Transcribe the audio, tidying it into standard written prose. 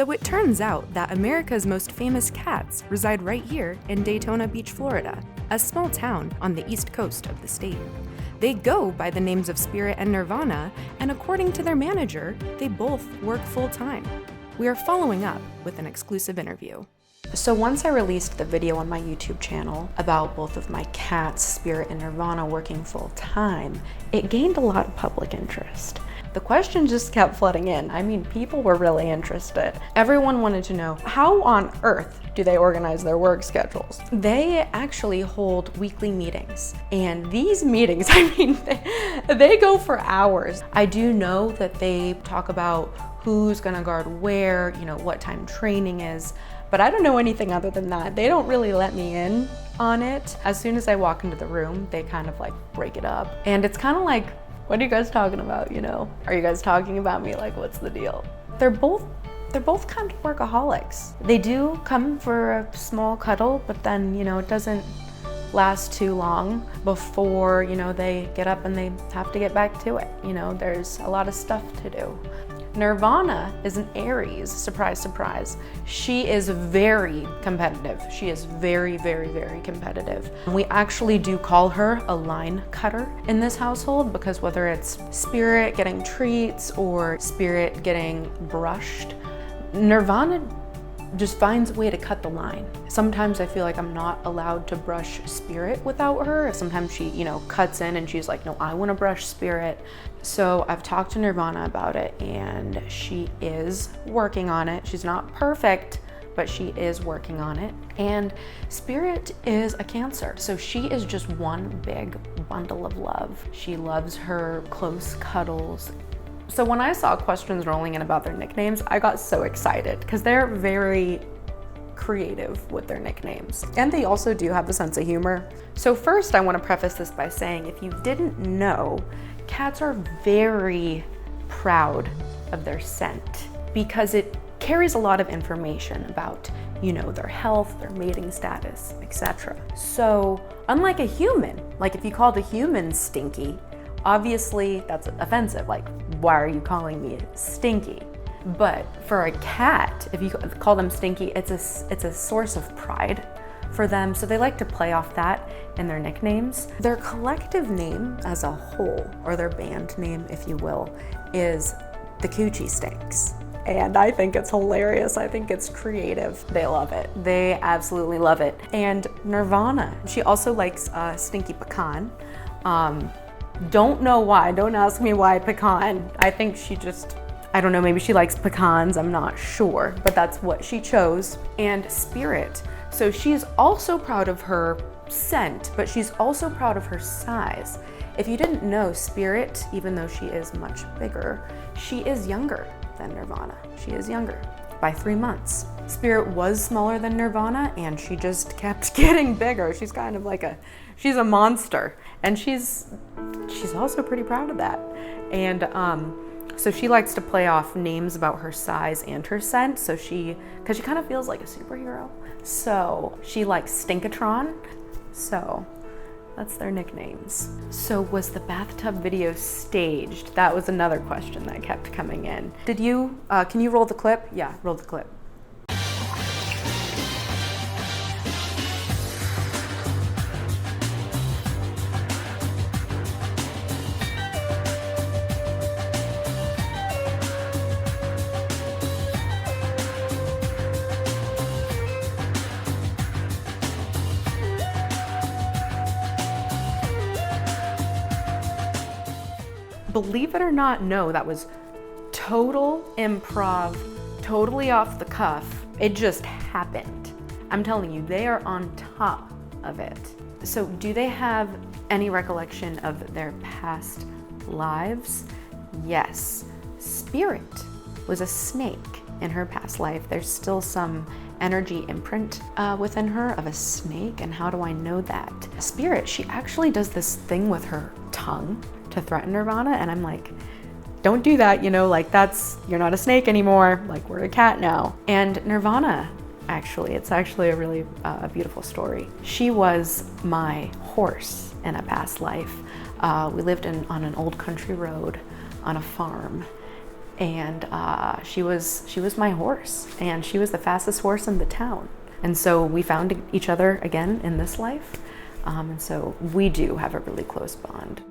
So it turns out that America's most famous cats reside right here in Daytona Beach, Florida, a small town on the east coast of the state. They go by the names of Spirit and Nirvana, and according to their manager, they both work full-time. We are following up with an exclusive interview. So once I released the video on my YouTube channel about both of my cats, Spirit and Nirvana, working full-time, it gained a lot of public interest. The questions just kept flooding in. I mean, people were really interested. Everyone wanted to know, how on earth do they organize their work schedules? They actually hold weekly meetings. And these meetings, I mean, they go for hours. I do know that they talk about who's gonna guard where, what time training is, but I don't know anything other than that. They don't really let me in on it. As soon as I walk into the room, they kind of like break it up. And it's kind of like, what are you guys talking about, Are you guys talking about me? Like, what's the deal? They're both kind of workaholics. They do come for a small cuddle, but then, it doesn't last too long before, they get up and they have to get back to it. There's a lot of stuff to do. Nirvana is an Aries, surprise, surprise. She is very competitive. She is very, very, very competitive. We actually do call her a line cutter in this household because whether it's Spirit getting treats or Spirit getting brushed, Nirvana just finds a way to cut the line. Sometimes I feel like I'm not allowed to brush Spirit without her. Sometimes she, cuts in and she's like, no, I wanna brush Spirit. So I've talked to Nirvana about it and she is working on it. She's not perfect, but she is working on it. And Spirit is a Cancer, so she is just one big bundle of love. She loves her close cuddles. So when I saw questions rolling in about their nicknames, I got so excited because they're very creative with their nicknames. And they also do have a sense of humor. So first I want to preface this by saying, if you didn't know, cats are very proud of their scent because it carries a lot of information about, their health, their mating status, etc. So unlike a human, like if you called a human stinky, obviously that's offensive. Like, why are you calling me stinky? But for a cat, if you call them stinky, it's a source of pride for them. So they like to play off that in their nicknames. Their collective name as a whole, or their band name, if you will, is the Coochie Stinks. And I think it's hilarious. I think it's creative. They love it. They absolutely love it. And Nirvana, she also likes Stinky Pecan. Don't know why, don't ask me why pecan. I think she just, I don't know, maybe she likes pecans, I'm not sure, but that's what she chose. And Spirit, so she's also proud of her scent, but she's also proud of her size. If you didn't know, Spirit, even though she is much bigger, she is younger than Nirvana. She is younger by 3 months. Spirit was smaller than Nirvana and she just kept getting bigger. She's kind of like she's a monster, and she's also pretty proud of that. And so she likes to play off names about her size and her scent. So because she kind of feels like a superhero. So she likes Stinkatron. So that's their nicknames. So was the bathtub video staged? That was another question that kept coming in. Can you roll the clip? Yeah, roll the clip. Believe it or not, no, that was total improv, totally off the cuff. It just happened. I'm telling you, they are on top of it. So do they have any recollection of their past lives? Yes. Spirit was a snake in her past life. There's still some energy imprint within her of a snake. And how do I know that? Spirit, she actually does this thing with her tongue to threaten Nirvana, and I'm like, don't do that, you're not a snake anymore, like we're a cat now. And Nirvana, it's actually a really beautiful story. She was my horse in a past life. We lived on an old country road on a farm, and she was my horse, and she was the fastest horse in the town. And so we found each other again in this life, and so we do have a really close bond.